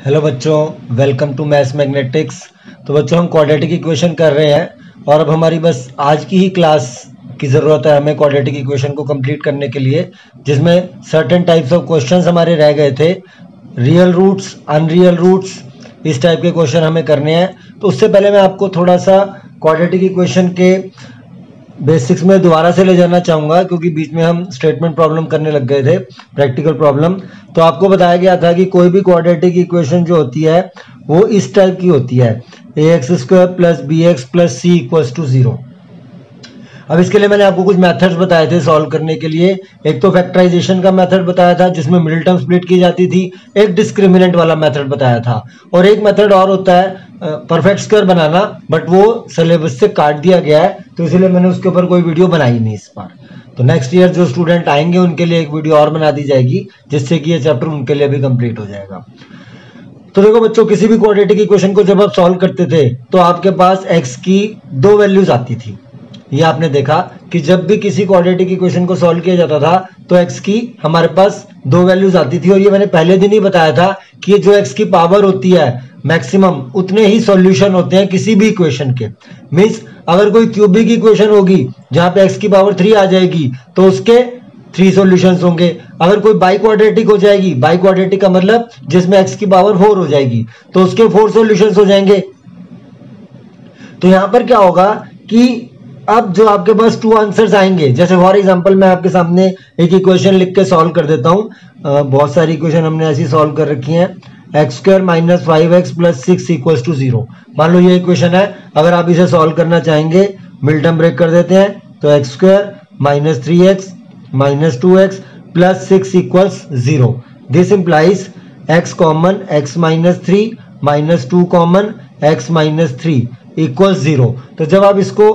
Hello बच्चों, welcome to maths magnetics. तो बच्चों हम क्वाड्रेटिक इक्वेशन कर रहे हैं और अब हमारी बस आज की ही क्लास की ज़रूरत है हमें क्वाड्रेटिक इक्वेशन को कंप्लीट करने के लिए, जिसमें सर्टेन टाइप्स ऑफ क्वेश्चंस हमारे रह गए थे। रियल रूट्स, अनरियल रूट्स, इस टाइप के क्वेश्चन हमें करने हैं। तो उससे पहले मैं आपको थोड़ा सा क्वाड्रेटिक इक्वेशन के बेसिक्स में दोबारा से ले जाना चाहूँगा, क्योंकि बीच में हम स्टेटमेंट प्रॉब्लम करने लग गए थे, प्रैक्टिकल प्रॉब्लम। तो आपको बताया गया था कि कोई भी क्वाड्रेटिक इक्वेशन जो होती है वो इस टाइप की होती है, ax² plus bx plus c equals to 0। अब इसके लिए मैंने आपको कुछ मेथड्स बताए थे सॉल्व करने के लिए। एक तो फैक्टराइजेशन का मेथड बताया था जिसमें मिडिल टर्म स्प्लिट की जाती थी, एक डिस्क्रिमिनेंट वाला मेथड बताया था, और एक मेथड और होता है परफेक्ट स्क्वायर बनाना, बट वो सिलेबस से काट दिया गया है, तो इसलिए मैंने उसके ऊपर कोई वीडियो बनाई नहीं इस बार। तो नेक्स्ट ईयर जो स्टूडेंट आएंगे उनके लिए एक वीडियो और बना दी जाएगी, जिससे कि ये चैप्टर उनके लिए भी कंप्लीट हो जाएगा। तो देखो बच्चों, किसी भी क्वाड्रेटिक इक्वेशन को जब आप सॉल्व करते थे तो आपके पास x की दो वैल्यूज आती थी। ये आपने देखा कि जब भी किसी क्वाड्रेटिक इक्वेशन को सॉल्व किया जाता था तो x की हमारे पास दो वैल्यूज आती थी, और ये मैंने पहले दिन ही बताया था कि ये जो x की पावर होती है मैक्सिमम, उतने ही सॉल्यूशन होते हैं किसी भी इक्वेशन के। मींस अगर कोई क्यूबिक इक्वेशन होगी जहां पे x की पावर 3 आ जाएगी तो उसके 3 सॉल्यूशंस होंगे। अगर कोई बाई क्वाड्रेटिक हो जाएगी, बाई क्वाड्रेटिक का मतलब जिसमें x की पावर 4 हो जाएगी, तो उसके 4 सॉल्यूशंस हो जाएंगे। तो यहां पर क्या होगा कि अब जो आपके पास 2 आंसर्स आएंगे, जैसे फॉर एग्जांपल मैं आपके सामने एक इक्वेशन लिख के सॉल्व कर देता हूं। बहुत सारी इक्वेशन हमने ऐसी सॉल्व कर रखी हैं। x² minus 5x plus 6 equals to 0। मान लो ये इक्वेशन है। अगर आप इसे सॉल्व करना चाहेंगे, मिड टर्म ब्रेक कर देते हैं, तो x² minus 3x minus 2x plus 6 equals 0। This implies x common x minus 3 minus 2 common x minus 3 equals 0। तो जब आप इसको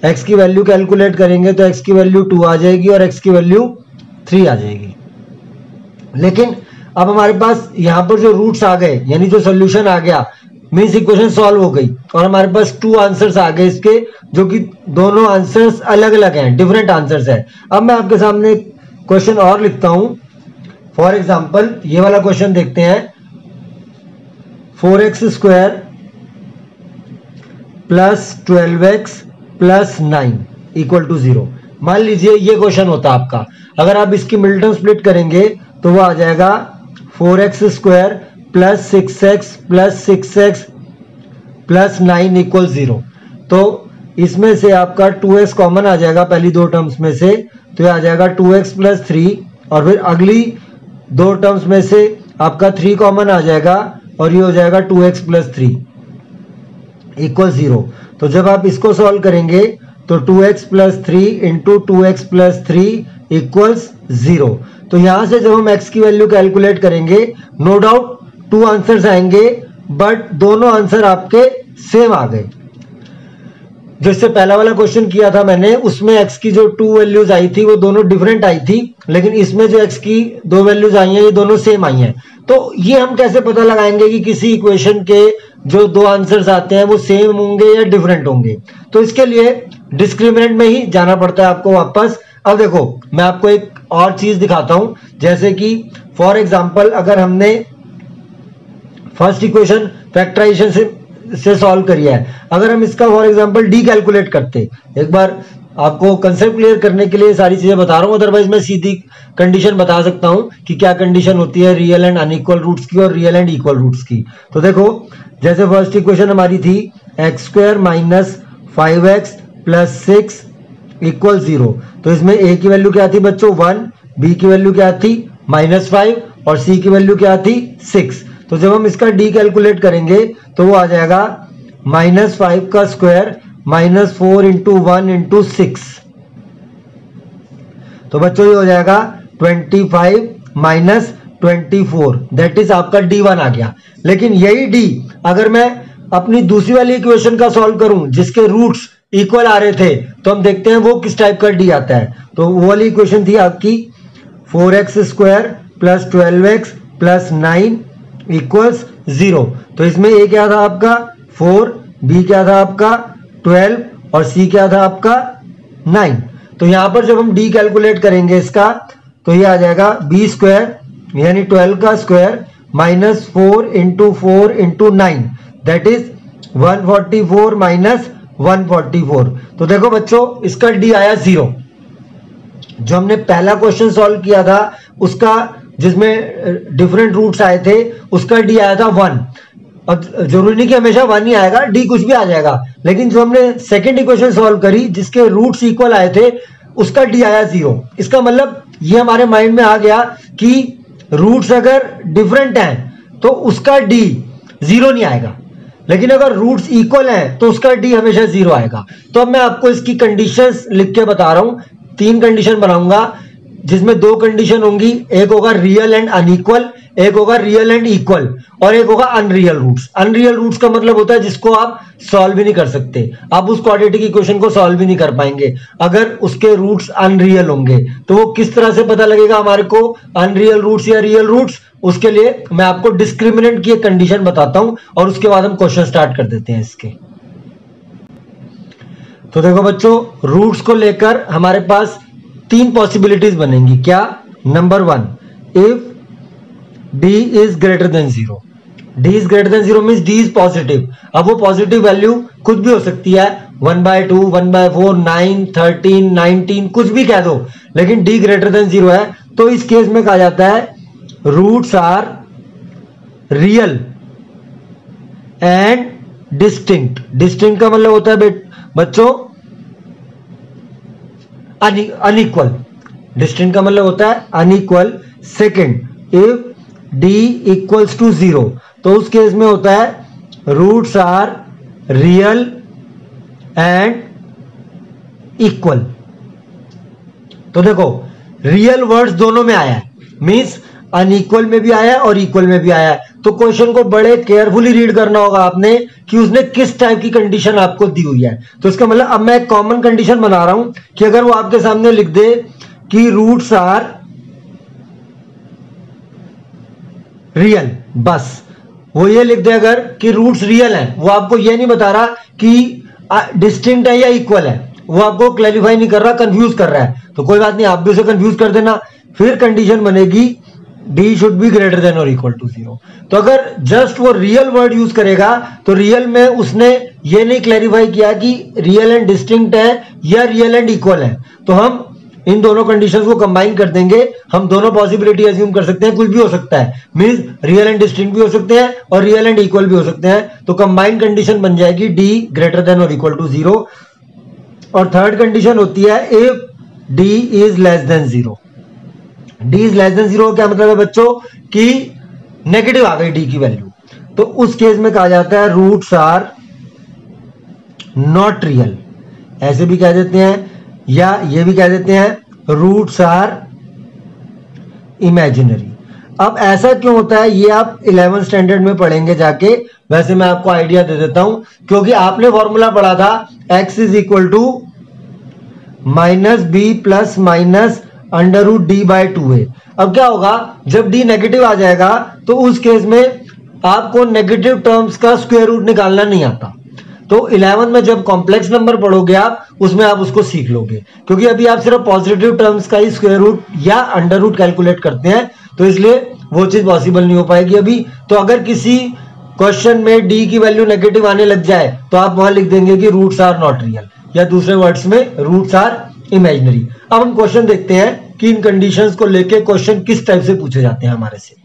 x की वैल्यू कैलकुलेट करेंगे तो x की वैल्यू 2 आ जाएगी और x की वैल्यू 3 आ जाएगी। लेकिन अब हमारे पास यहाँ पर जो रूट्स आ गए, यानी जो सोल्यूशन आ गया, मीन्स इक्वेशन सॉल्व हो गई और हमारे पास 2 आंसर्स आ गए इसके, जो कि दोनों आंसर्स अलग अलग हैं, डिफरेंट आंसर्स है। अब मैं आपके सामने क्वेश्चन और लिखता हूं। फॉर एग्जांपल ये वाला क्वेश्चन देखते हैं। 4x² plus 12x plus 9 equal to 0। मान लीजिए ये क्वेश्चन होता आपका। अगर आप इसकी मिडिल टर्म स्प्लिट करेंगे तो वो आ जाएगा 4x² plus 6x plus 6x plus 9 equal 0। तो इसमें से आपका 2x कॉमन आ जाएगा पहली दो टर्म्स में से, तो ये आ जाएगा 2x प्लस 3, और फिर अगली दो टर्म्स में से आपका 3 कॉमन आ जाएगा और ये हो जाएगा 2x प्लस 3 इक्वल 0। तो जब आप इसको सॉल्व करेंगे तो 2x plus 3 into 2x plus 3 equals 0। तो यहां से जब हम x की वैल्यू कैलकुलेट करेंगे, नो डाउट 2 आंसर्स आएंगे, बट दोनों आंसर आपके सेम आ गए। जिससे पहला वाला क्वेश्चन किया था मैंने, उसमें x की जो 2 वैल्यूज आई थी वो दोनों डिफरेंट आई थी, लेकिन इसमें जो x की 2 वैल्यूज आई हैं ये दोनों सेम आई हैं। तो ये हम कैसे पता लगाएंगे कि किसी इक्वेशन के जो 2 आंसर्स आते हैं वो सेम होंगे या डिफरेंट होंगे? तो इसके लिए डिस्क्रिमिनेंट में ही जाना पड़ता है आपको वापस। अब देखो मैं आपको एक और चीज दिखाता हूं, जैसे कि फॉर एग्जांपल अगर हमने फर्स्ट इक्वेशन फैक्टराइजेशन से सॉल्व करी है, अगर हम इसका फॉर एग्जांपल डी कैलकुलेट करते, एक बार आपको कंसेप्ट क्लियर करने के लिए सारी चीजें बता रहा हूं, अदरवाइज मैं सीधी कंडीशन बता सकता हूं कि क्या कंडीशन होती है रियल एंड अनइक्वल रूट्स की और रियल एंड इक्वल रूट्स की। तो देखो जैसे फर्स्ट इक्वेशन हमारी थी x² minus 5x plus 6 equal 0। तो इसमें a की वैल्यू क्या थी बच्चों 1, b की वैल्यू क्या थी -5 और c की वैल्यू क्या थी 6। तो जब हम इसका d कैलकुलेट करेंगे तो वो आ जाएगा -5 का स्क्वायर -4 इंटू 1 इंटू 6। तो बच्चों ये हो जाएगा 25 माइनस 24, दैट इज आपका d1 आ गया। लेकिन यही d अगर मैं अपनी दूसरी वाली इक्वेशन का सॉल्व करूं जिसके रूट्स इक्वल आ रहे थे, तो हम देखते हैं वो किस टाइप का d आता है। तो वो वाली इक्वेशन थी आपकी 4x² plus 12x plus 9 equals 0। तो इसमें a क्या था आपका 4, b क्या था आपका 12 और c क्या था आपका 9। तो यहां पर जब हम d कैलकुलेट करेंगे इसका, तो ये आ जाएगा b² यानी 12 का square minus 4 into 4 into 9 that is 144 minus 144। तो देखो बच्चों इसका डी आया 0। जो हमने पहला क्वेश्चन सॉल्व किया था उसका जिसमें डिफरेंट रूट्स आए थे उसका डी आया था 1। अब जरूरी नहीं कि हमेशा 1 ही आएगा, डी कुछ भी आ जाएगा, लेकिन जो हमने सेकंड इक्वेशन सॉल्व करी जिसके रूट्स इक्वल आए थे उसका डी आया 0। इसका मतलब ये हमारे माइंड में आ गया कि रूट्स अगर डिफरेंट हैं तो उसका डी 0 नहीं आएगा, लेकिन अगर रूट्स इक्वल हैं तो उसका डी हमेशा 0 आएगा। तो अब मैं आपको इसकी कंडीशंस लिख के बता रहा हूं। 3 कंडीशन बनाऊंगा जिसमें 2 कंडीशन होंगी, एक होगा रियल एंड अनइक्वल, एक होगा रियल एंड इक्वल, और एक होगा अनरियल रूट्स। अनरियल रूट्स का मतलब होता है जिसको आप सॉल्व भी नहीं कर सकते, आप उस क्वाड्रेटिक इक्वेशन को सॉल्व भी नहीं कर पाएंगे अगर उसके रूट्स अनरियल होंगे। तो वो किस तरह से पता लगेगा हमारे को अनरियल रूट्स या रियल रूट्स, उसके लिए मैं आपको डिस्क्रिमिनेंट की एक कंडीशन बताता हूं और उसके बाद हम क्वेश्चन स्टार्ट कर देते हैं इसके। तो देखो बच्चों, रूट्स को लेकर हमारे पास 3 पॉसिबिलिटीज बनेंगी। क्या? Number 1, if d is greater than 0। d is greater than 0 means d is positive। अब वो पॉजिटिव वैल्यू कुछ भी हो सकती है, 1/2, 1/4, 9, 13, 19, कुछ भी कह दो, लेकिन d greater than 0 है। तो इस केस में कहा जाता है roots are real and distinct. Distinct का मतलब होता है बच्चों अनइक्वल। डिस्टिंक्ट का मतलब होता है unequal. Second, if d equals to 0, तो उस केस में होता है roots are real and equal. तो देखो रियल वर्ड्स दोनों में आया है, मींस अनइक्वल में भी आया है और इक्वल में भी आया है। तो क्वेश्चन को बड़े केयरफुली रीड करना होगा आपने कि उसने किस टाइप की कंडीशन आपको दी हुई है। तो इसका मतलब अब मैं एक कॉमन कंडीशन बना रहा हूं कि अगर वो आपके सामने लिख दे कि रूट्स आर रियल, बस वो ये लिख दे अगर कि रूट्स रियल हैं, वो आपको ये नहीं बता रहा कि डिस्टिंक्ट है या इक्वल है, वो आपको क्लैरिफाई नहीं कर रहा, कंफ्यूज कर रहा है, तो कोई बात नहीं, आप भी उसे कंफ्यूज कर देना। फिर कंडीशन बनेगी d should be greater then और इक्वल टू 0। तो अगर जस्ट वो रियल वर्ड यूज करेगा तो रियल में उसने ये नहीं क्लैरिफाई किया कि रियल एंड डिस्टिंक्ट है या रियल एंड इक्वल है, तो हम इन दोनों कंडीशंस को कंबाइन कर देंगे। हम दोनों पॉसिबिलिटी अज्यूम कर सकते हैं, कुछ भी हो सकता है, मींस रियल एंड डिस्टिंक्ट भी हो सकते हैं और रियल एंड इक्वल भी हो सकते हैं। तो कंबाइंड कंडीशन बन जाएगी d ग्रेटर देन और इक्वल टू 0। और थर्ड कंडीशन होती है if d is less than 0। d is less than 0 क्या मतलब है बच्चों कि नेगेटिव आ गई d की वैल्यू, तो उस केस में कहा जाता है रूट्स आर नॉट रियल, ऐसे भी कह देते हैं, या ये भी कह देते हैं रूट्स आर इमेजिनरी। अब ऐसा क्यों होता है ये आप 11th स्टैंडर्ड में पढ़ेंगे जाके। वैसे मैं आपको आइडिया दे देता हूं, क्योंकि आपने फॉर्मूला पढ़ा था x is equal to minus b plus minus under root d by 2a। अब क्या होगा जब d नेगेटिव आ जाएगा तो उस केस में आपको नेगेटिव टर्म्स का स्क्वायर रूट निकालना नहीं आता। तो 11 में जब कॉम्प्लेक्स नंबर पढ़ोगे आप उसमें आप उसको सीख लोगे, क्योंकि अभी आप सिर्फ पॉजिटिव टर्म्स का ही स्क्वायर रूट या अंडर रूट कैलकुलेट करते हैं, तो इसलिए वो चीज पॉसिबल नहीं हो पाएगी अभी। तो अगर किसी क्वेश्चन में d की वैल्यू नेगेटिव आने लग जाए तो आप वहां लिख देंगे कि रूट्स आर नॉट रियल, या दूसरे वर्ड्स में रूट्स आर इमेजिनरी। अब हम क्वेश्चन देखते हैं कि इन कंडीशंस को लेके क्वेश्चन किस टाइप से पूछे जाते हैं हमारे से।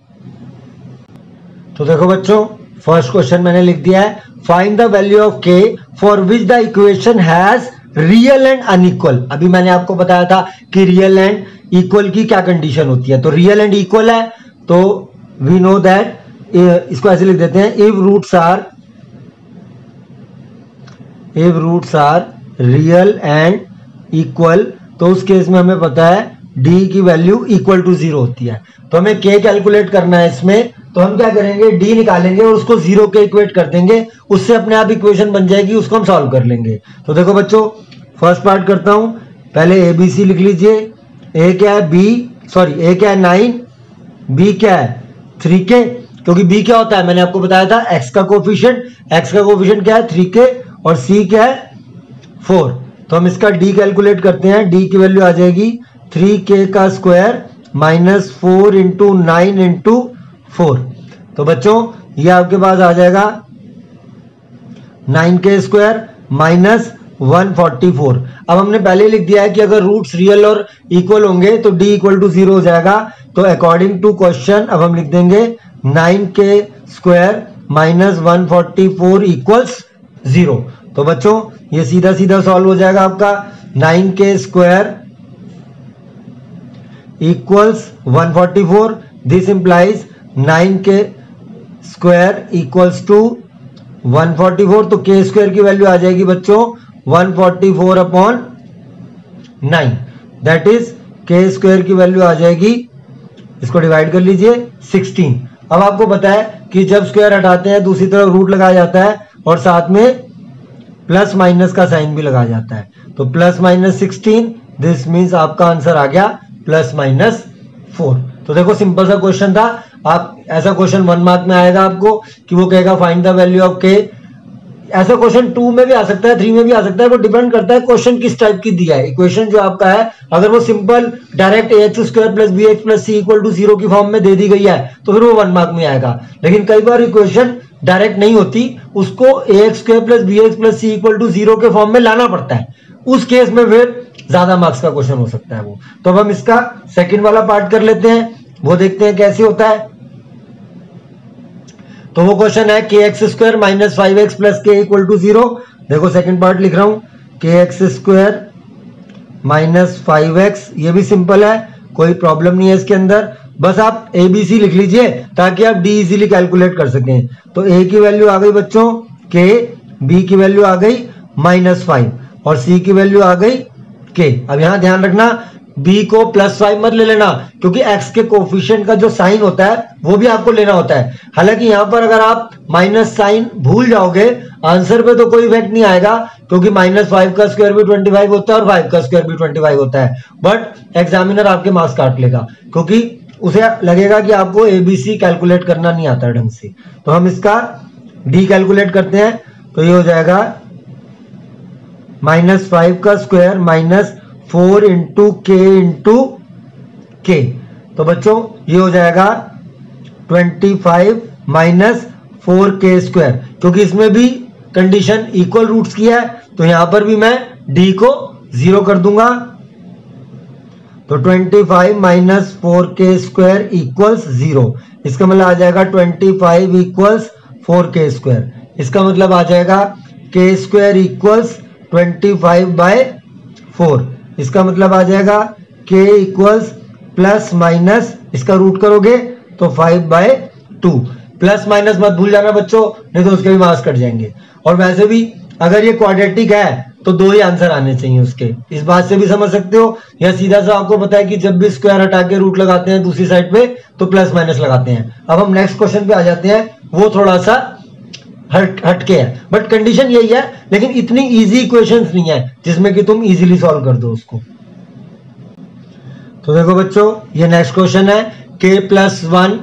तो देखो बच्चों, फर्स्ट क्वेश्चन मैंने लिख दिया है, find the value of k for which the equation has real and unequal. अभी मैंने आपको बताया था कि रियल एंड इक्वल की क्या कंडीशन होती है। तो रियल एंड इक्वल है तो वी नो दैट, इसको ऐसे लिख देते हैं, if roots are real and equal, तो उस केस में हमें पता है d की वैल्यू इक्वल टू 0 होती है। तो हमें k कैलकुलेट करना है इसमें, तो हम क्या करेंगे d निकालेंगे और उसको 0 के इक्वेट कर देंगे, उससे अपने आप इक्वेशन बन जाएगी, उसको हम सॉल्व कर लेंगे। तो देखो बच्चों, फर्स्ट पार्ट करता हूं, पहले ABC लिख लीजिए। a क्या है a क्या है 9, b क्या है 3k, क्योंकि b क्या होता है मैंने आपको बताया था x का कोफिशिएंट क्या है 3k, और c क्या है 4। तो हम इसका d कैलकुलेट करते हैं, d की वैल्यू आ जाएगी 3k का स्क्वायर माइनस 4 इंटू 9 इंटू 4। तो बच्चों ये आपके पास आ जाएगा 9k² माइनस 144। अब हमने पहले लिख दिया है कि अगर रूट्स रियल और इक्वल होंगे तो d इक्वल टू 0 हो जाएगा। तो अकॉर्डिंग टू क्वेश्चन अब हम लिख देंगे 9k² माइनस 144 इक्वल्स 0। तो बच्चों ये सीधा सीधा सॉल्व हो जाएगा आपका 9k² equals 144। This implies 9k² equals to 144। तो k² की वैल्यू आ जाएगी बच्चों 144/9। दैट इज k² की वैल्यू आ जाएगी, इसको डिवाइड कर लीजिए 16। अब आपको पता है कि जब स्क्वायर हटाते हैं दूसरी तरफ रूट लगाया जाता है और साथ में प्लस माइनस का साइन भी लगाया जाता है। तो प्लस माइनस 16, दिस मीन्स आपका आंसर आ गया +-4। तो देखो सिंपल सा क्वेश्चन था। आप ऐसा क्वेश्चन 1 मार्क में आएगा आपको कि वो कहेगा find the value of k। ऐसा क्वेश्चन 2 में भी आ सकता है, 3 में भी आ सकता है। वो डिपेंड करता है क्वेश्चन किस टाइप की दिया है। इक्वेशन जो आपका है अगर वो simple direct ax² + bx + c = 0 की फॉर्म में दे दी गई है तो फिर वो 1 मार्क में आएगा। लेकिन कई बार इक्वेशन डायरेक्ट नहीं होती, उसको ax² + bx + c = 0 के फॉर्म में लाना पड़ता है। उस केस में फिर ज्यादा मार्क्स का क्वेश्चन हो सकता है वो। तो अब हम इसका सेकंड वाला पार्ट कर लेते हैं, वो देखते हैं कैसे होता है। तो वो क्वेश्चन है kx² - 5x + k = 0। देखो सेकंड पार्ट लिख रहा हूं, kx² - 5x। ये भी सिंपल है, कोई प्रॉब्लम नहीं है इसके अंदर। बस आप ABC लिख लीजिए ताकि आप D इजीली कैलकुलेट कर सकें। तो A की वैल्यू आ गई बच्चों k, B की वैल्यू आ गई -5 और C की वैल्यू आ गई k। अब यहां ध्यान रखना b को +5 मत ले लेना, क्योंकि x के कोफिशिएंट का जो साइन होता है वो भी आपको लेना होता है। हालांकि यहां पर अगर आप माइनस साइन भूल जाओगे आंसर पे तो कोई इफेक्ट नहीं आएगा, क्योंकि -5 का स्क्वायर भी 25 होता है और 5 का स्क्वायर भी 25 होता है। बट एग्जामिनर आपके मार्क्स काट लेगा, क्योंकि उसे लगेगा कि आपको ABC कैलकुलेट करना नहीं आता ढंग से। तो हम इसका D कैलकुलेट करते हैं। तो ये हो जाएगा -5 का स्क्वायर -4 × k। तो बच्चों ये हो जाएगा 25 - 4k², क्योंकि इसमें भी कंडीशन इक्वल रूट्स की है। तो यहां पर भी मैं d को 0 कर दूंगा। तो 25 - 4k² इक्वल्स 0। इसका मतलब आ जाएगा 25 इक्वल्स 4k²। इसका मतलब आ जाएगा k² इक्वल्स 25/4। इसका मतलब आ जाएगा k इक्वल्स +- इसका रूट करोगे तो 5/2। प्लस माइनस मत भूल जाना बच्चों, नहीं तो उसके भी मार्क्स कट जाएंगे। और वैसे भी अगर ये क्वाड्रेटिक है तो 2 ही आंसर आने चाहिए उसके। इस बात से भी समझ सकते हो, या सीधा सा आपको पता है कि जब भी स्क्वायर हटा के रूट लगाते हैं दूसरी साइड पे तो +- लगाते हैं। अब हम नेक्स्ट क्वेश्चन पे आ जाते हैं, वो थोड़ा सा हटके है, बट कंडीशन यही है। लेकिन इतनी इजी इक्वेशंस नहीं है जिसमें कि तुम इजीली सॉल्व कर दो उसको। तो देखो बच्चों ये नेक्स्ट क्वेश्चन है k + 1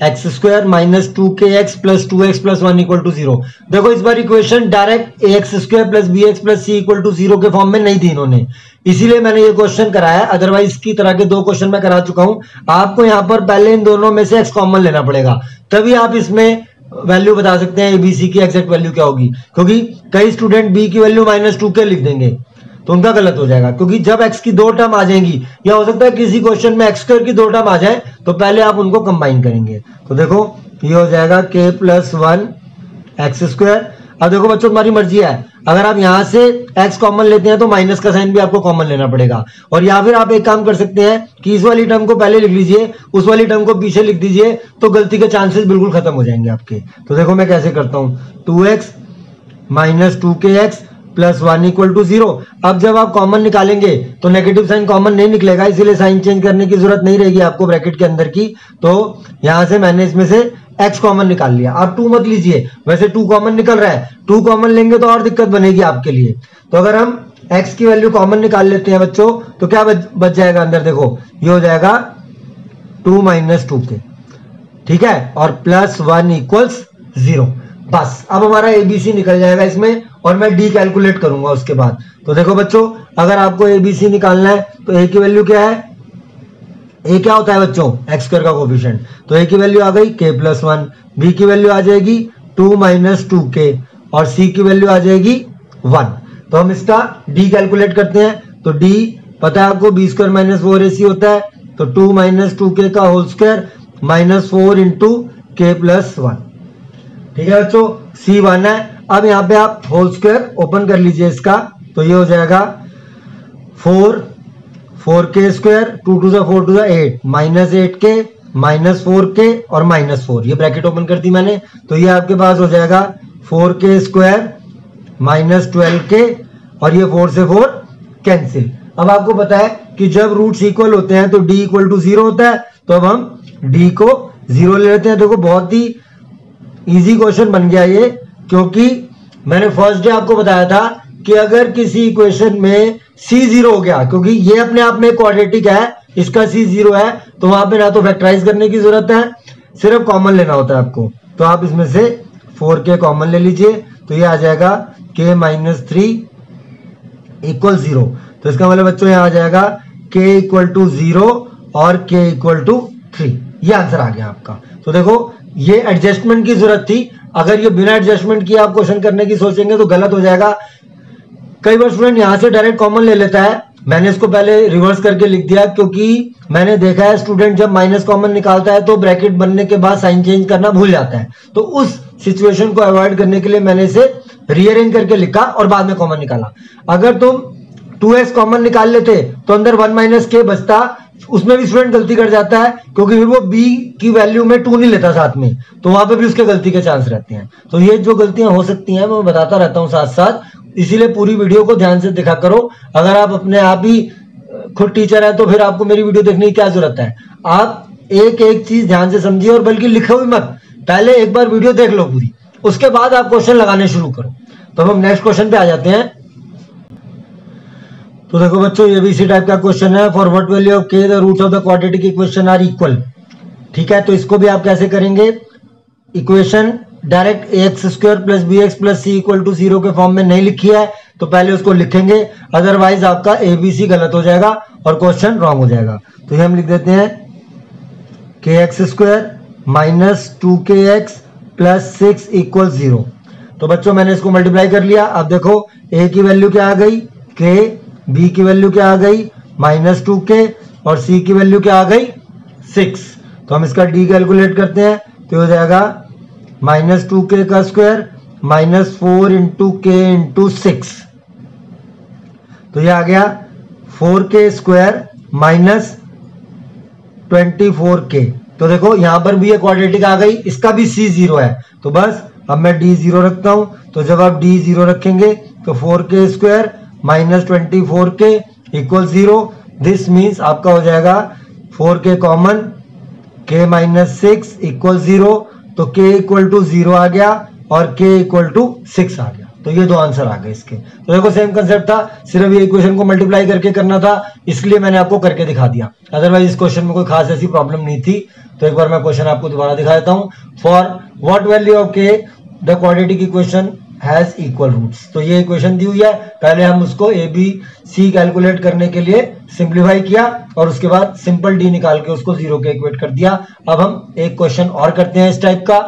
x² - 2kx + 2x + 1 = 0। देखो इस बार equation direct ax² + bx + c = 0 के फॉर्म में नहीं थी इन्होंने, इसीलिए मैंने ये क्वेश्चन कराया। अदरवाइज की तरह के 2 क्वेश्चन मैं करा चुका हूं। आपको यहां पर पहले इन दोनों में से x कॉमन लेना पड़ेगा, तभी आप इसमें वैल्यू बता सकते हैं ABC की एग्जैक्ट वैल्यू क्या होगी। क्योंकि कई स्टूडेंट b की वैल्यू -2k लिख देंगे तो उनका गलत हो जाएगा, क्योंकि जब x की 2 टर्म आ जाएंगी, या हो सकता है किसी क्वेश्चन में x² की 2 टर्म आ जाए, तो पहले आप उनको कंबाइन करेंगे। तो देखो ये हो जाएगा k + 1 x²। अब देखो बच्चों तुम्हारी मर्जी है, अगर आप यहां से x कॉमन लेते हैं तो माइनस का साइन भी आपको कॉमन लेना पड़ेगा। और या फिर आप एक काम कर सकते हैं कि इस वाली टर्म को पहले लिख लीजिए, उस वाली टर्म को पीछे लिख दीजिए, तो गलती के चांसेस बिल्कुल खत्म हो जाएंगे आपके। तो देखो मैं कैसे करता हूं, 2x - 2kx + 1 = 0। अब जब आप कॉमन निकालेंगे तो नेगेटिव साइन कॉमन नहीं निकलेगा, इसीलिए साइन चेंज करने की जरूरत नहीं रहेगी आपको ब्रैकेट के अंदर की। तो यहां से मैंने इसमें से x कॉमन निकाल लिया। आप 2 मत लीजिए, वैसे 2 कॉमन निकल रहा है, 2 कॉमन लेंगे तो और दिक्कत बनेगी आपके लिए। तो अगर हम x की वैल्यू कॉमन निकाल लेते हैं बच्चों, तो क्या बच जाएगा अंदर, देखो ये हो जाएगा 2 - 2k, ठीक है, और +1 = 0। बस अब हमारा ABC निकल जाएगा इसमें, और मैं D कैलकुलेट करूंगा उसके बाद। तो देखो बच्चों अगर आपको ABC निकालना है तो A की वैल्यू क्या है ए क्या होता है बच्चों, एक्स स्क्वायर का कोफिशिएंट, तो ए की वैल्यू आ गई k प्लस 1, बी की वैल्यू आ जाएगी 2 माइनस 2k और सी की वैल्यू आ जाएगी 1। तो हम इसका डी कैलकुलेट करते हैं, तो डी पता है आपको बी स्क्वायर माइनस 4ac होता है, तो 2 माइनस 2k का whole square minus 4 into k plus 1। ठीक है बच्चों, सी 1 है। अब यहाँ पे आप होल स्क्वायर ओपन कर लीजिए इसका, तो ये हो जाएगा 4k square 2 to the 4 to the 8 minus 8k minus 4k और माइनस 4, ये ब्रैकेट ओपन कर दी मैंने, तो ये आपके पास हो जाएगा 4k स्क्वायर माइनस 12k और ये 4 से 4 कैंसिल। अब आपको पता है कि जब रूट्स इक्वल होते हैं तो d इक्वल टू 0 होता है, तो अब हम d को 0 ले लेते हैं। देखो बहुत ही इजी क्वेश्चन बन गया ये, क्योंकि मैंने फर्स्ट डे आपको बताया था कि अगर किसी इक्वेशन में c 0 हो गया, क्योंकि ये अपने आप में क्वाड्रेटिक है, इसका c 0 है, तो वहां पे ना तो फैक्टराइज करने की जरूरत है, सिर्फ कॉमन लेना होता है आपको। तो आप इसमें से 4k कॉमन ले लीजिए, तो ये आ जाएगा k माइनस 3 इक्वल 0। तो इसका मतलब बच्चों यहाँ आ जाएगा k इक्वल टू 0 और k इक्वल टू 3, ये आंसर आ गया आपका। तो देखो ये एडजस्टमेंट की जरूरत थी, अगर ये बिना एडजस्टमेंट किए आप क्वेश्चन करने की सोचेंगे तो गलत हो जाएगा। कई बार स्टूडेंट यहाँ से डायरेक्ट कॉमन ले लेता है, मैंने इसको पहले रिवर्स करके लिख दिया, क्योंकि मैंने देखा है स्टूडेंट जब माइनस कॉमन निकालता है तो ब्रैकेट बनने के बाद साइन चेंज करना भूल जाता है, तो उस सिचुएशन को अवॉइड करने के लिए मैंने इसे रीअरेंज करके लिखा और बाद में कॉमन निकाला। अगर तुम 2x कॉमन निकाल लेते तो अंदर 1 माइनस k बचता, उसमें भी स्टूडेंट गलती कर जाता है, क्योंकि फिर वो b की वैल्यू में 2 नहीं लेता साथ में, तो वहां पे भी उसके गलती के चांस रहते हैं। तो ये जो गलतियां हो सकती हैं मैं बताता रहता हूं साथ साथ, इसीलिए पूरी वीडियो को ध्यान से देखा करो। अगर आप अपने आप ही खुद टीचर है तो फिर आपको मेरी वीडियो देखने की क्या जरूरत है। आप एक एक चीज ध्यान से समझिए, और बल्कि लिखो भी मत, पहले एक बार वीडियो देख लो पूरी, उसके बाद आप क्वेश्चन लगाने शुरू करो। तो हम नेक्स्ट क्वेश्चन पे आ जाते हैं। तो देखो बच्चों ये भी इसी टाइप का क्वेश्चन है, for what value of k the roots of the quadratic equation are equal. ठीक है, तो इसको भी आप कैसे करेंगे, equation direct ax square plus bx plus c equal to 0 के फॉर्म में नहीं लिखी है, तो पहले उसको लिखेंगे, अदरवाइज आपका abc गलत हो जाएगा और क्वेश्चन रॉन्ग हो जाएगा। तो ये हम लिख देते हैं kx square minus 2kx plus 6 equal 0। तो बच्चों मैंने इसको मल्टीप्लाई कर लिया। अब देखो a की वैल्यू क्या आ गई k, b की वैल्यू क्या आ गई माइनस 2k और c की वैल्यू क्या आ गई 6। तो हम इसका d कैलकुलेट करते हैं, तो हो जाएगा माइनस 2k का square minus 4 into k into 6। तो ये आ गया 4k स्क्वायर माइनस 24k। तो देखो यहां पर भी ये क्वाड्रेटिक आ गई, इसका भी c 0 है, तो बस अब मैं d 0 रखता हूं। तो जब आप d 0 रखेंगे तो 4k square minus 24k equal 0। This means आपका हो जाएगा 4k common, k minus 6 equal 0, तो k इक्वल टू 0 आ गया और k इक्वल टू 6 आ गया। तो ये दो आंसर आ गए इसके। तो देखो सेम कंसेप्ट था, सिर्फ ये इक्वेशन को मल्टीप्लाई करके करना था, इसलिए मैंने आपको करके दिखा दिया, अदरवाइज इस क्वेश्चन में कोई खास ऐसी प्रॉब्लम नहीं थी। तो एक बार मैं क्वेश्चन आपको दोबारा दिखा देता हूँ, for what value of k the quadratic equation has equal roots. तो ये इक्वेशन दी हुई है, पहले हम उसको a b c कैलकुलेट करने के लिए सिंप्लीफाई किया और उसके बाद सिंपल d निकाल के उसको 0 के इक्वेट कर दिया। अब हम एक क्वेश्चन और करते हैं इस टाइप का।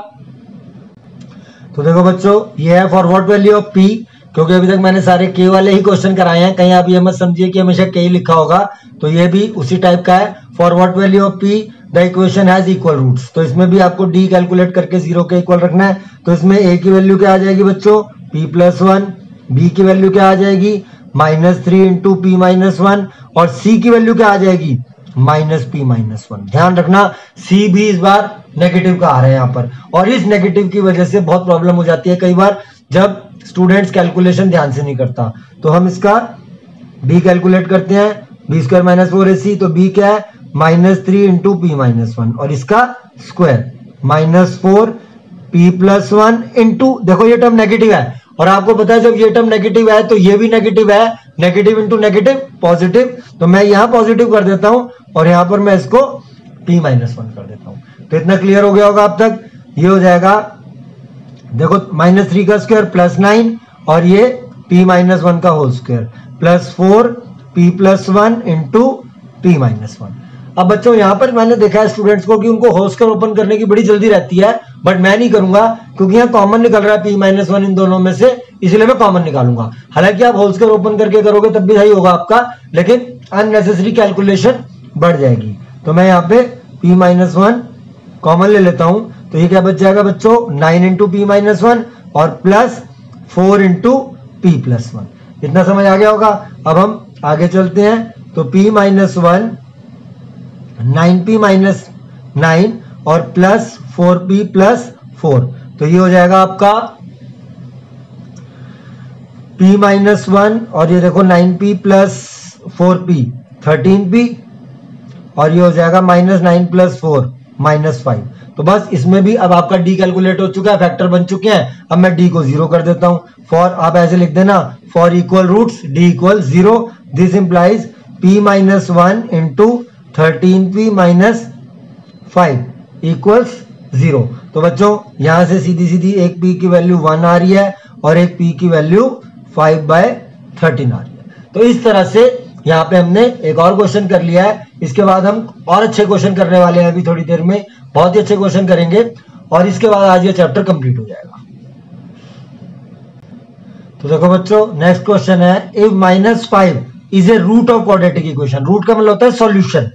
तो देखो बच्चों ये है for what value of p, क्योंकि अभी तक मैंने सारे k वाले ही क्वेश्चन कराए हैं, कहीं आप ये मत समझिए कि हमेशा k लिखा होगा, तो ये भी उसी टाइप का है। For what value of p the equation has equal roots. तो इसमें भी आपको d कैलकुलेट करके 0 के इक्वल रखना है। तो इसमें a की वैल्यू क्या आ जाएगी बच्चों p प्लस 1, b की वैल्यू क्या आ जाएगी माइनस 3 इंटू p माइनस 1 और c की वैल्यू क्या आ जाएगी माइनस p माइनस 1। ध्यान रखना c भी इस बार नेगेटिव का आ रहा है यहाँ पर, और इस नेगेटिव की वजह से बहुत प्रॉब्लम हो जाती है कई बार जब स्टूडेंट्स कैलकुलेशन ध्यान से नहीं करता। तो हम इसका b कैलकुलेट करते हैं, b स्क्वायर माइनस 4ac, तो b क्या है माइनस 3 इंटू p माइनस 1 और इसका square minus 4 p plus 1 into, देखो ये टर्म नेगेटिव है और आपको पता है जब ये टर्म नेगेटिव है तो ये भी नेगेटिव है, नेगेटिव इंटू नेगेटिव पॉजिटिव, तो मैं यहाँ पॉजिटिव कर देता हूं और यहाँ पर मैं इसको p माइनस 1 कर देता हूं। तो इतना क्लियर हो गया होगा अब तक। ये हो जाएगा देखो माइनस 3 का स्क्वायर प्लस 9 और ये p माइनस 1 का whole square plus 4 p plus 1 into p minus 1। अब बच्चों यहाँ पर मैंने देखा है स्टूडेंट्स को कि उनको होल स्क्वायर ओपन करने की बड़ी जल्दी रहती है, बट मैं नहीं करूंगा क्योंकि यहाँ कॉमन निकल रहा है p-1 इन दोनों में से, इसलिए मैं कॉमन निकालूंगा। हालांकि आप होल स्क्वायर ओपन करके करोगे तब भी सही होगा आपका, लेकिन अननेसेसरी कैलकुलेशन बढ़ जाएगी। तो मैं यहाँ पे p-1 कॉमन ले लेता हूं, तो ये क्या बच जाएगा बच्चों 9 इंटू p-1 और प्लस 4 इंटू p+1। इतना समझ आ गया होगा। अब हम आगे चलते हैं, तो p-1 9p-9 और प्लस 4p+4, तो ये हो जाएगा आपका p-1 और ये देखो 9p प्लस 4p 13p और ये हो जाएगा -9 + 4 -5। तो बस इसमें भी अब आपका डी कैलकुलेट हो चुका है, फैक्टर बन चुके हैं। अब मैं डी को 0 कर देता हूं। फॉर आप ऐसे लिख देना, for equal roots d equal 0, this implies p-1 into 13p - 5 equals 0। तो बच्चों यहां से सीधी सीधी एक p की वैल्यू 1 आ रही है और एक p की वैल्यू 5/13 आ रही है। तो इस तरह से यहाँ पे हमने एक और क्वेश्चन कर लिया है। इसके बाद हम और अच्छे क्वेश्चन करने वाले हैं, अभी थोड़ी देर में बहुत ही अच्छे क्वेश्चन करेंगे और इसके बाद आज ये चैप्टर कंप्लीट हो जाएगा। तो देखो बच्चों नेक्स्ट क्वेश्चन है, if -5 is a root of quadratic equation. Root का मतलब होता है सॉल्यूशन,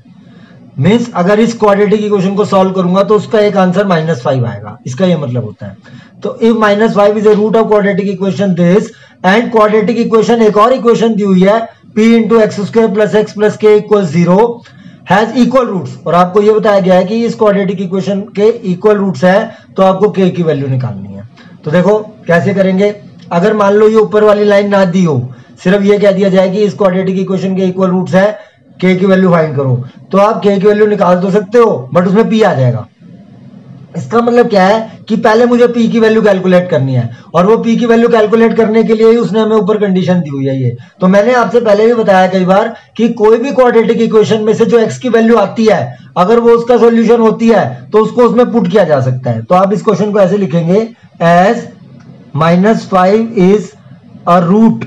मींस अगर इस क्वाड्रेटिक इक्वेशन को सॉल्व करूंगा तो उसका एक आंसर -5 आएगा, इसका ये मतलब होता है। तो if -5 is a root of quadratic equation this, and quadratic equation एक और इक्वेशन दी हुई है p × x² + x + k = 0 has equal roots, और आपको ये बताया गया है कि इस क्वाड्रेटिक इक्वेशन के इक्वल रूट्स है, तो आपको k की वैल्यू निकालनी है। तो देखो कैसे करेंगे, अगर मान लो ये ऊपर वाली लाइन ना दी हो, सिर्फ ये कह दिया जाए कि इस क्वाड्रेटिक इक्वेशन के इक्वल रूट्स है, k की वैल्यू फाइंड करो, तो आप k की वैल्यू निकाल तो सकते हो बट उसमें p आ जाएगा। इसका मतलब क्या है कि पहले मुझे p की वैल्यू कैलकुलेट करनी है, और वो p की वैल्यू कैलकुलेट करने के लिए ही उसने हमें ऊपर कंडीशन दी हुई है ये। तो मैंने आपसे पहले भी बताया कई बार कि कोई भी क्वाड्रेटिक इक्वेशन में से जो x की वैल्यू आती है, अगर वो उसका सॉल्यूशन होती है तो उसको उसमें पुट किया जा सकता है। तो आप इस क्वेश्चन को ऐसे लिखेंगे, as -5 is a root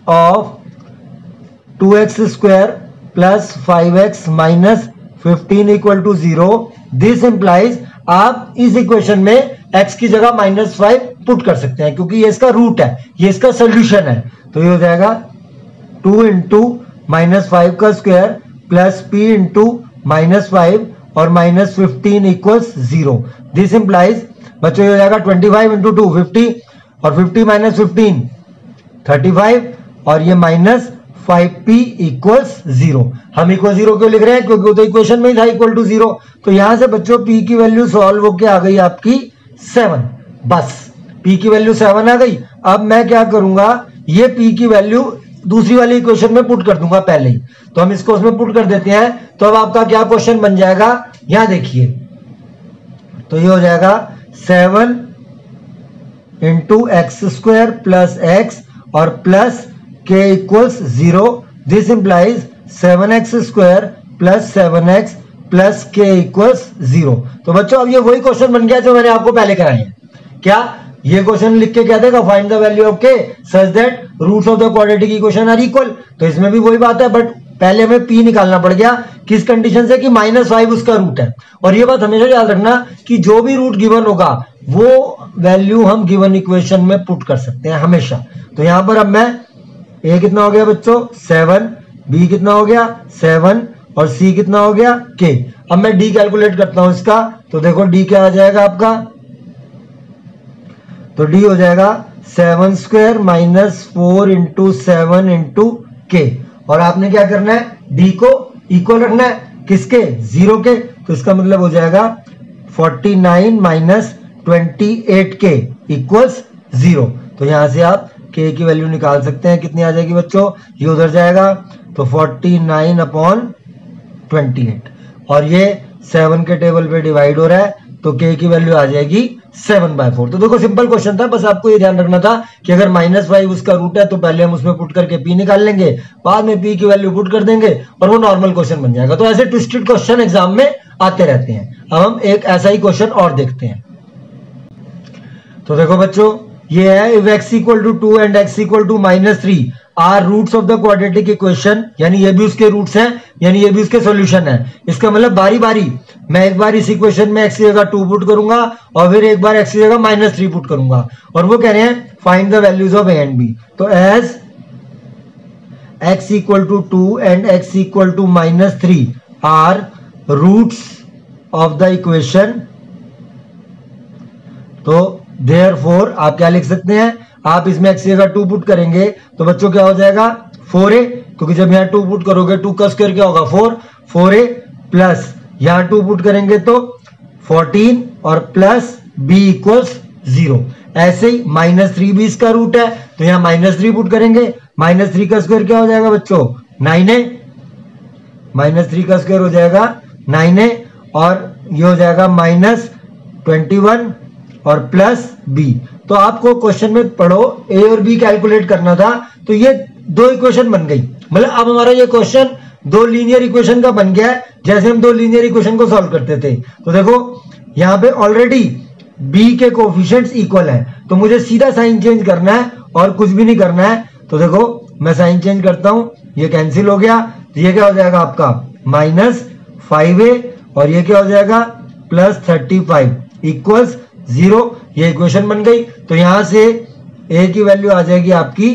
of 2x² + 5x - 15 = 0, this implies आप इस इक्वेशन में x की जगह -5 पुट कर सकते हैं क्योंकि ये इसका रूट है, ये इसका सोल्यूशन है। तो ये हो जाएगा 2 × -5² प्लस p × -5 और -15 = 0। दिस इंप्लाइज बच्चों ये हो जाएगा 25 × 2 50 और 50 - 15 35 और ये -5p = 0। हम इक्वल 0 क्यों लिख रहे हैं, क्योंकि वो तो इक्वेशन में ही था इक्वल टू 0। तो यहां से बच्चों p की वैल्यू सॉल्व होके आ गई आपकी 7, बस p की वैल्यू 7 आ गई। अब मैं क्या करूंगा, ये p की वैल्यू दूसरी वाली इक्वेशन में पुट कर दूंगा पहले ही। तो हम इसको उसमें पुट कर देते हैं, तो अब आपका क्या क्वेश्चन बन जाएगा, यहां देखिए, तो ये हो जाएगा 7 × x² + x और plus k = 0, this implies 7x² + 7x + k = 0। तो बच्चों अब ये वही क्वेश्चन बन गया जो मैंने आपको पहले कराए हैं। क्या ये क्वेश्चन लिख के क्या देगा, find the value of k such that roots of the quadratic equation are equal. तो इसमें भी वही बात है, बट पहले हमें p निकालना पड़ गया, किस कंडीशन से कि -5 उसका रूट है। और ये बात हमेशा याद रखना कि जो भी रूट गिवन होगा वो वैल्यू हम गिवन इक्वेशन में पुट कर सकते हैं हमेशा। तो यहां पर अब मैं a कितना हो गया बच्चों 7, b कितना हो गया 7 और c कितना हो गया k। अब मैं d कैलकुलेट करता हूं इसका, तो देखो d क्या आ जाएगा आपका, तो d हो जाएगा 7² - 4 × 7 × k। और आपने क्या करना है, d को इक्वल रखना है किसके, 0 के। तो इसका मतलब हो जाएगा 49 - 28k = 0। तो यहां से आप k की वैल्यू निकाल सकते हैं, कितनी आ जाएगी बच्चों, ये उधर जाएगा तो 49/28 और ये 7 के टेबल पे डिवाइड हो रहा है, तो k की वैल्यू आ जाएगी 7/4। तो देखो सिंपल क्वेश्चन था, बस आपको ये ध्यान रखना था कि अगर -5 उसका रूट है तो पहले हम उसमें पुट करके p निकाल लेंगे, बाद में p की वैल्यू पुट कर देंगे और वो नॉर्मल क्वेश्चन बन जाएगा। तो ऐसे ट्विस्टेड क्वेश्चन एग्जाम में आते रहते हैं। अब हम एक ऐसा ही क्वेश्चन और देखते हैं। तो देखो बच्चों ये है, if x = 2 and x = -3 are roots of the quadratic equation, यानी ये भी उसके रूट्स हैं, यानी ये भी उसके सॉल्यूशन है। इसका मतलब बारी बारी मैं एक बार इस इक्वेशन में x की जगह 2 पुट करूंगा और फिर एक बार x की जगह -3 पुट करूंगा, और वो कह रहे हैं find the values of a and b। तो as x equal to 2 and x equal to -3 are roots of the equation, तो देयरफॉर आप क्या लिख सकते हैं, आप इसमें x की जगह 2 पुट करेंगे तो बच्चों क्या हो जाएगा 4a, क्योंकि जब यहाँ 2 पुट करोगे 2 का स्क्वायर क्या होगा 4a प्लस यहाँ 2 पुट करेंगे तो 14 और प्लस b इक्वल्स 0। ऐसे ही -3 भी इसका रूट है, तो यहाँ -3 पुट करेंगे, -3 का स्क्वायर क्या हो जाएगा बच्चों 9a, -3 का स्क्वायर हो जाएगा 9a और ये हो जाएगा -21 और प्लस b। तो आपको क्वेश्चन में पढ़ो a और b कैलकुलेट करना था, तो ये दो इक्वेशन बन गई। मतलब अब हमारा ये क्वेश्चन दो लीनियर इक्वेशन का बन गया है, जैसे हम दो लीनियर इक्वेशन को सॉल्व करते थे। तो देखो यहाँ पे ऑलरेडी b के कोफिशिएंट्स इक्वल है, तो मुझे सीधा साइन चेंज करना है और कुछ भी नहीं करना है। तो देखो मैं साइन चेंज करता हूं, ये कैंसिल हो गया, तो ये क्या हो जाएगा आपका -5a और ये क्या हो जाएगा +35 इक्वल्स 0। ये इक्वेशन बन गई। तो यहां से a की वैल्यू आ जाएगी आपकी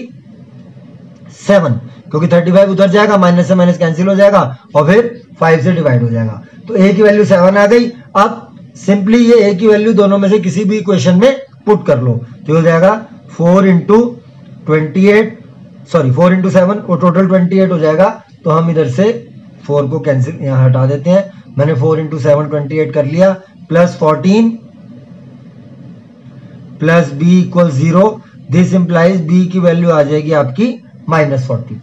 7, क्योंकि 35 उधर जाएगा, माइनस से माइनस कैंसिल हो जाएगा और फिर 5 से डिवाइड हो जाएगा। तो a की वैल्यू 7 आ गई। अब सिंपली ये a की वैल्यू दोनों में से किसी भी इक्वेशन में पुट कर लो, तो हो जाएगा 4 इंटू 7 वो टोटल 28 हो जाएगा। तो हम इधर से 4 को कैंसिल यहाँ हटा देते हैं। मैंने 4 इंटू 7 28 कर लिया, plus 14 plus b equal 0। This implies b की वैल्यू आ जाएगी आपकी -42।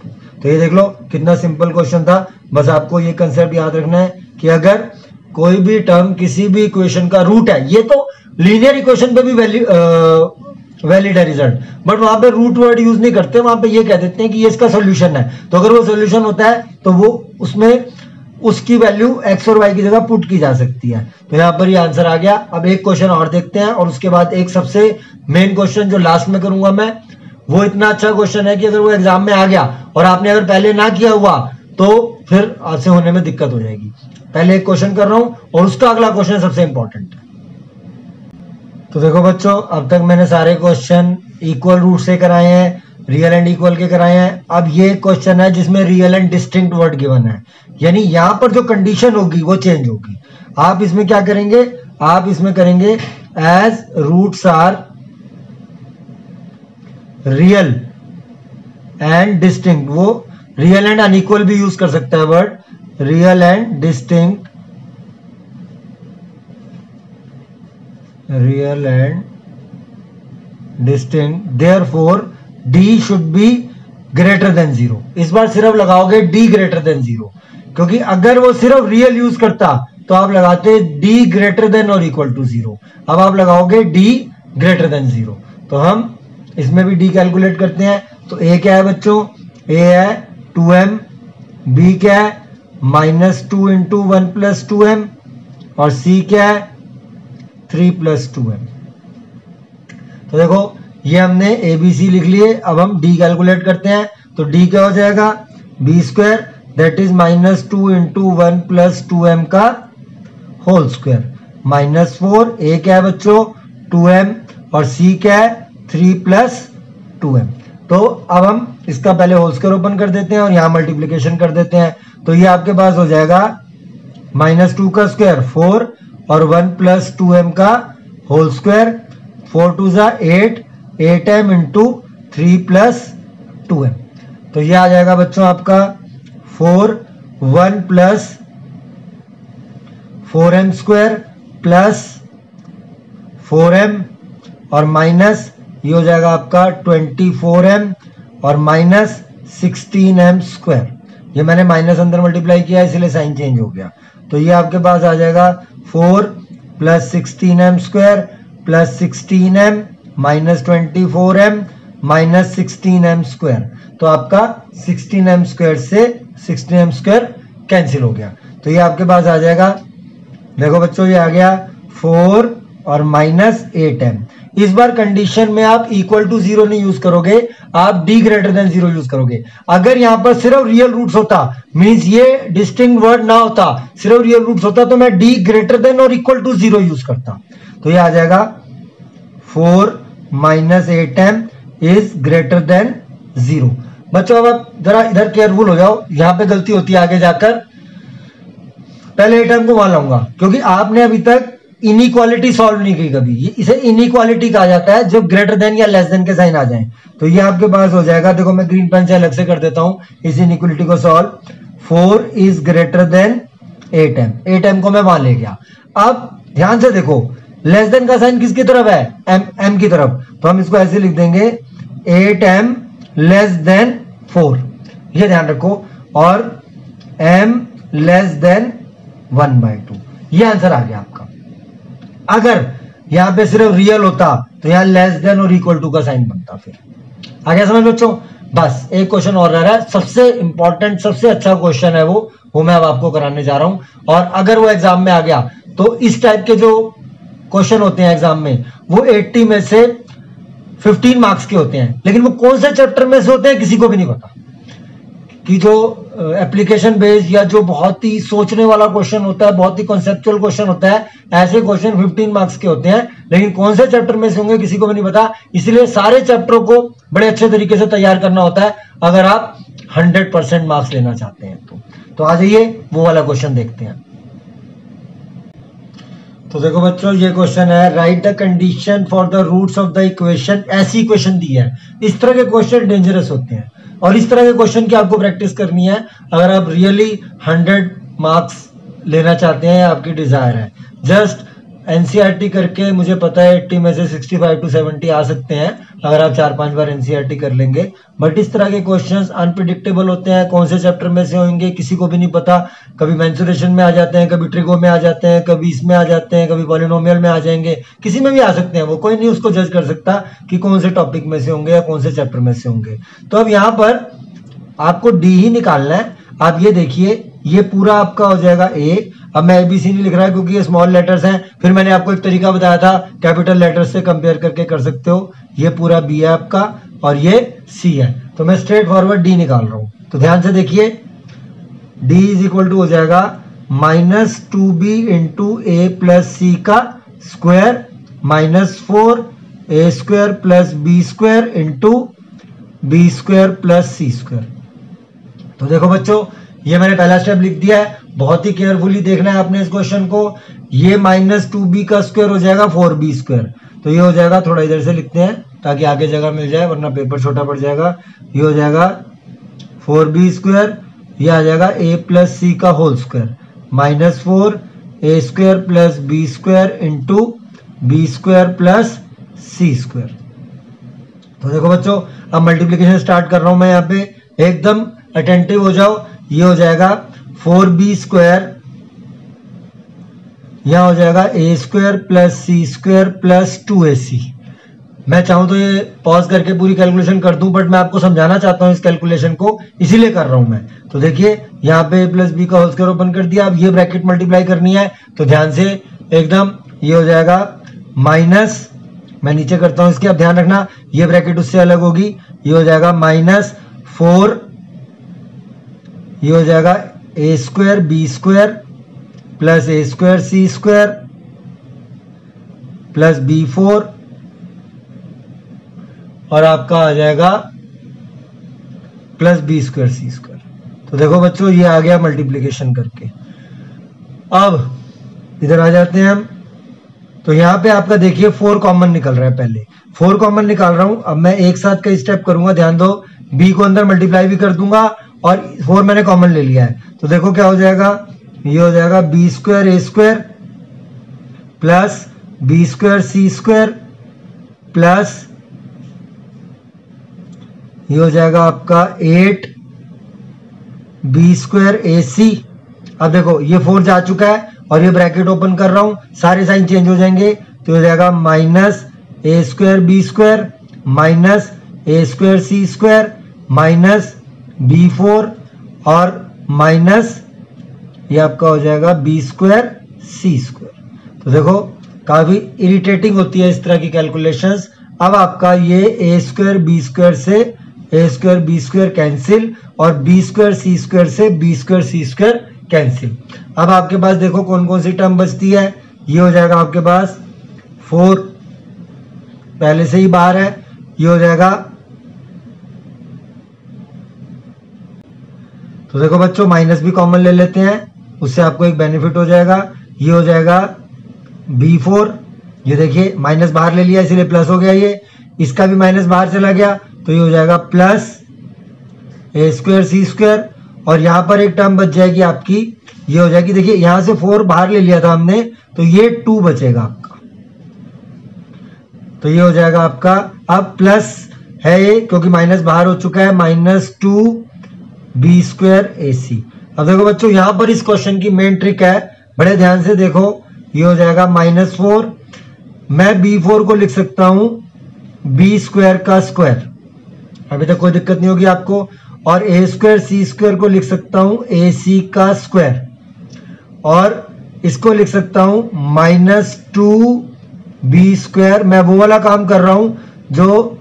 तो ये देख लो कितना सिंपल क्वेश्चन था। बस आपको ये कंसेप्ट याद रखना है कि अगर कोई भी टर्म किसी भी इक्वेशन का रूट है, ये तो लीनियर इक्वेशन पे भी वैलिड है रिजल्ट, बट वहां पे रूट वर्ड यूज नहीं करते, वहां पे ये कह देते हैं कि ये इसका सॉल्यूशन है। तो अगर वो सॉल्यूशन होता है तो वो उसमें उसकी वैल्यू x और y की जगह पुट की जा सकती है। तो यहाँ पर ये आंसर आ गया। अब एक क्वेश्चन और देखते हैं और उसके बाद एक सबसे मेन क्वेश्चन जो लास्ट में करूंगा मैं, वो इतना अच्छा क्वेश्चन है कि अगर वो एग्जाम में आ गया और आपने अगर पहले ना किया हुआ तो फिर आपसे होने में दिक्कत हो जाएगी। पहले एक क्वेश्चन कर रहा हूं और उसका अगला क्वेश्चन सबसे इंपॉर्टेंट है। तो देखो बच्चों, अब तक मैंने सारे क्वेश्चन इक्वल रूट से कराए हैं, रियल एंड इक्वल के कराए हैं। अब ये क्वेश्चन है जिसमें real and distinct word given है, यानी यहां पर जो कंडीशन होगी वो चेंज होगी। आप इसमें क्या करेंगे, आप इसमें करेंगे as roots are real and distinct. वो रियल एंड अनइक्वल भी यूज कर सकता है word, real and distinct, real and distinct, therefore d should be greater than 0। इस बार सिर्फ लगाओगे d ग्रेटर देन 0, क्योंकि अगर वो सिर्फ रियल यूज करता तो आप लगाते d ग्रेटर देन और इक्वल टू 0। अब आप लगाओगे d ग्रेटर देन 0, तो हम इसमें भी d कैलकुलेट करते हैं। तो a क्या है बच्चों, a है 2m, b क्या है -2 इंटू 1 प्लस 2m और c क्या है 3 प्लस 2m। तो देखो ये हमने ABC लिख लिए। अब हम D कैलकुलेट करते हैं। तो D क्या हो जाएगा b square that is -2 into 1 plus 2m का होल स्क्वायर -4। A क्या है बच्चों 2m और C क्या है 3 प्लस 2m। तो अब हम इसका पहले होल स्क्वायर ओपन कर देते हैं और यहाँ मल्टीप्लीकेशन कर देते हैं। तो ये आपके पास हो जाएगा -2 का स्क्वायर 4 और 1 प्लस 2m का होल स्क्वायर, 4 2 जा 8m इंटू 3 प्लस 2m। तो ये आ जाएगा बच्चों आपका 4 1 plus 4m square plus 4m और माइनस ये हो जाएगा आपका 24m और माइनस 16m स्क्वायर। ये मैंने माइनस अंदर मल्टीप्लाई किया इसलिए साइन चेंज हो गया। तो ये आपके पास आ जाएगा 4 plus 16m square plus 16m minus 24m minus 16m square. तो आपका 16m स्क्वायर से 16m स्क्वायर कैंसिल हो गया। तो ये आपके पास आ जाएगा, देखो बच्चों ये आ गया 4 और माइनस 8m। इस बार कंडीशन में आप इक्वल टू 0 नहीं यूज करोगे, आप d ग्रेटर देन 0 यूज करोगे। अगर यहां पर सिर्फ रियल रूट्स होता, मींस ये डिस्टिंक्ट वर्ड ना होता, सिर्फ रियल रूट्स होता, तो मैं d ग्रेटर देन और इक्वल टू 0 यूज करता। तो ये आ जाएगा 4 minus 8m is greater than 0। बच्चों अब आप जरा इधर केयरफुल हो जाओ, यहां पे गलती होती है आगे जाकर। पहले 8m को वहां लाऊंगा क्योंकि आपने अभी तक इनइक्वालिटी सॉल्व नहीं की कभी। इसे इनइक्वालिटी कहा जाता है जब ग्रेटर देन या लेस देन के साइन आ जाएं। तो ये आपके पास हो जाएगा, देखो मैं ग्रीन पेन से अलग से कर देता हूं इस इनइक्वालिटी को solve. 4 is greater than 8m, 8m को मैं वहां ले गया। अब ध्यान से देखो, लेस देन का साइन किसकी तरफ है, m की तरफ, तो हम इसको ऐसे लिख देंगे 8m लेस देन 4, ये ध्यान रखो, और m लेस देन 1/2, ये आंसर आ गया आपका। अगर यहां पे सिर्फ रियल होता तो यहां लेस देन और इक्वल टू का साइन बनता। फिर आ गया समझ बच्चों। बस एक क्वेश्चन और रह रहा है, सबसे इंपॉर्टेंट सबसे अच्छा क्वेश्चन है वो मैं अब आपको कराने जा रहा हूं। और अगर वो एग्जाम में आ गया तो इस टाइप के जो क्वेश्चन होते हैं एग्जाम में वो 80 में से 15 मार्क्स के होते हैं, लेकिन वो कौन से चैप्टर में से होते हैं किसी को भी नहीं पता। कि जो एप्लीकेशन बेस्ड या जो बहुत ही सोचने वाला क्वेश्चन होता है, बहुत ही कॉन्सेप्चुअल क्वेश्चन होता है, ऐसे क्वेश्चन 15 मार्क्स के होते हैं, लेकिन कौन से चैप्टर में से होंगे किसी को भी नहीं पता। इसलिए सारे चैप्टरों को बड़े अच्छे तरीके से तैयार करना होता है अगर आप 100% मार्क्स लेना चाहते हैं तो आ जाइए वो वाला क्वेश्चन देखते हैं। तो देखो बच्चों, ये क्वेश्चन है, write the condition for the roots of the equation. ऐसी इक्वेशन दी है। इस तरह के क्वेश्चन डेंजरस होते हैं और इस तरह के क्वेश्चन की आपको प्रैक्टिस करनी है अगर आप रियली 100 मार्क्स लेना चाहते हैं, आपकी डिजायर है। जस्ट एनसीईआरटी करके मुझे पता है 80 में से 65 to 70 आ सकते हैं अगर आप 4-5 बार एनसीईआरटी कर लेंगे। बट इस तरह के क्वेश्चंस अनप्रिडिक्टेबल होते हैं, कौन से चैप्टर में से होंगे किसी को भी नहीं पता। कभी मेंसुरेशन में आ जाते हैं, कभी ट्रिगो में आ जाते हैं, कभी इसमें आ जाते हैं, कभी पॉलिनोमियल में आ जाएंगे, किसी में भी आ सकते हैं। वो कोई नहीं उसको जज कर सकता कि कौन से टॉपिक में से होंगे या कौन से चैप्टर में से होंगे। तो अब यहाँ पर आपको डी ही निकालना है। आप ये देखिए, ये पूरा आपका हो जाएगा ए। अब मैं एबीसी नहीं लिख रहा है क्योंकि ये स्मॉल लेटर्स हैं। फिर मैंने आपको एक तरीका बताया था, कैपिटल लेटर्स से कंपेयर करके कर सकते हो। ये पूरा बी है आपका और ये सी है, तो मैं स्ट्रेट फॉरवर्ड डी निकाल रहा हूं। तो ध्यान से देखिए, डी इज इक्वल टू हो जाएगा -2b इंटू ए प्लस सी का square -4a² plus b² into b² plus c²। तो देखो बच्चों, ये मैंने पहला स्टेप लिख दिया है, बहुत ही केयरफुली देखना है आपने इस क्वेश्चन को। ये -2b का स्क्वायर हो जाएगा 4b², तो ये हो जाएगा, थोड़ा इधर से लिखते हैं ताकि आगे जगह मिल जाए वरना पेपर छोटा पड़ जाएगा। ये हो जाएगा 4b², ये आ जाएगा a प्लस सी का whole square -4a² plus b² into b² plus c²। तो देखो बच्चों, अब मल्टीप्लीकेशन स्टार्ट कर रहा हूं मैं यहाँ पे, एकदम अटेंटिव हो जाओ। ये हो जाएगा 4b², यहां हो जाएगा a² plus c² plus 2ac। मैं चाहूं तो ये पॉज करके पूरी कैलकुलेशन कर दूं, बट मैं आपको समझाना चाहता हूं इस कैलकुलेशन को, इसीलिए कर रहा हूं मैं। तो देखिए, यहाँ पे a प्लस बी का होल स्क्वायर ओपन कर दिया। अब ये ब्रैकेट मल्टीप्लाई करनी है, तो ध्यान से एकदम, ये हो जाएगा माइनस, मैं नीचे करता हूं इसके, अब ध्यान रखना ये ब्रैकेट उससे अलग होगी। ये हो जाएगा -4, ये हो जाएगा a² b² plus a² c² plus b4 और आपका आ जाएगा प्लस b² c²। तो देखो बच्चों, ये आ गया मल्टीप्लिकेशन करके। अब इधर आ जाते हैं हम। तो यहाँ पे आपका देखिए 4 कॉमन निकल रहा है, पहले 4 कॉमन निकाल रहा हूं। अब मैं एक साथ का स्टेप करूंगा, ध्यान दो, b को अंदर मल्टीप्लाई भी कर दूंगा और 4 मैंने कॉमन ले लिया है। तो देखो क्या हो जाएगा, ये हो जाएगा b² a² plus b² c² plus ये हो जाएगा आपका 8b² ac। अब देखो ये 4 जा चुका है और ये ब्रैकेट ओपन कर रहा हूं, सारे साइन चेंज हो जाएंगे। तो हो जाएगा -a² b² minus a² c² minus b4 और माइनस ये आपका हो जाएगा b² c²। तो देखो काफी इरिटेटिंग होती है इस तरह की कैलकुलेशंस। अब आपका ये ए स्क्वायर बी स्क्वायर से ए स्क्वायर बी स्क्वायर कैंसिल और बी स्क्वायर सी स्क्वायर से बी स्क्वायर सी स्क्वायर कैंसिल। अब आपके पास देखो कौन कौन सी टर्म बचती है। ये हो जाएगा आपके पास 4 पहले से ही बाहर है। ये हो जाएगा, तो देखो बच्चों माइनस भी कॉमन ले लेते हैं, उससे आपको एक बेनिफिट हो जाएगा। ये हो जाएगा B4, ये देखिए माइनस बाहर ले लिया इसलिए प्लस हो गया, ये इसका भी माइनस बाहर चला गया तो ये हो जाएगा प्लस ए स्क्वायर सी स्क्वायर। और यहां पर एक टर्म बच जाएगी आपकी, ये हो जाएगी, देखिए यहां से 4 बाहर ले लिया था हमने तो ये 2 बचेगा आपका, तो ये हो जाएगा आपका। अब प्लस है ये क्योंकि माइनस बाहर हो चुका है, -2 बी स्क्वायर ए सी। अब देखो बच्चों यहां पर इस क्वेश्चन की मेन ट्रिक है, बड़े ध्यान से देखो। ये हो जाएगा -4, मैं B4 को लिख सकता हूं बी स्क्वायर का स्क्वायर, अभी तक कोई दिक्कत नहीं होगी आपको। और ए स्क्वायर सी स्क्वायर को लिख सकता हूं ए सी का स्क्वायर, और इसको लिख सकता हूं -2 बी स्क्वायर। मैं वो वाला काम कर रहा हूं जो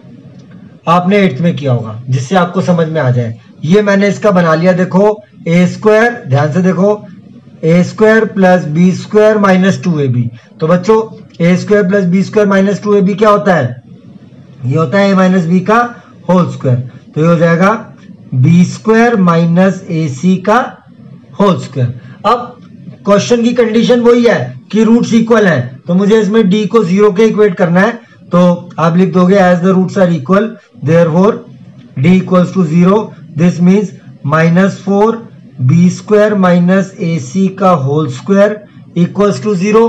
आपने 8th में किया होगा, जिससे आपको समझ में आ जाए। ये मैंने इसका बना लिया, देखो ए स्क्वायर, ध्यान से देखो, A square plus B square -2ab। तो बच्चों A square plus B square -2ab क्या होता है? ये होता है a माइनस बी का होल स्क्वायर। तो ये हो जाएगा B square minus A C का होल स्क्वायर। अब क्वेश्चन की कंडीशन वही है कि रूट्स इक्वल हैं, तो मुझे इसमें d को 0 के इक्वेट करना है, तो आप लिख दोगे as the roots are equal therefore d equals to 0। This means -4 B square minus A C का होल स्क्वायर इक्वल्स टू 0।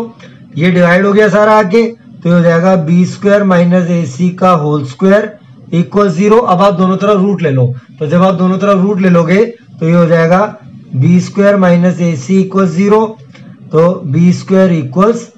ये डिवाइड हो गया सारा आगे, तो हो जाएगा B square minus A C का होल स्क्वायर इक्वल 0। अब आप दोनों तरफ रूट ले लो, तो जब आप दोनों तरफ रूट ले लोगे तो ये हो जाएगा B square minus A C equal 0, तो बी स्क्वायर इक्वल्स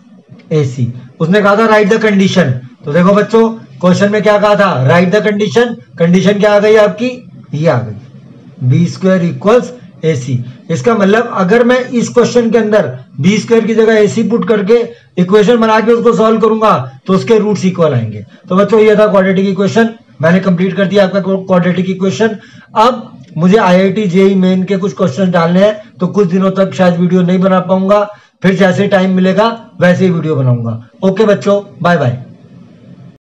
ए सी। उसने कहा था राइट द कंडीशन, तो देखो बच्चों क्वेश्चन में क्या कहा था, राइट द कंडीशन। कंडीशन क्या आ गई आपकी, ये आ गई बी स्क्वायर इक्वल्स ए सी। इसका मतलब अगर मैं इस क्वेश्चन के अंदर बी स्क्वायर की जगह ए सी पुट करके इक्वेशन बना के उसको सॉल्व करूंगा तो उसके रूट्स इक्वल आएंगे। तो बच्चों ये था क्वाड्रेटिक इक्वेशन, मैंने कंप्लीट कर दिया आपका क्वाड्रेटिक इक्वेशन। अब मुझे IIT JEE मेन के कुछ क्वेश्चन डालने हैं, तो कुछ दिनों तक शायद वीडियो नहीं बना पाऊंगा, फिर जैसे टाइम मिलेगा वैसे ही वीडियो बनाऊंगा। ओके बच्चों, बाय बाय।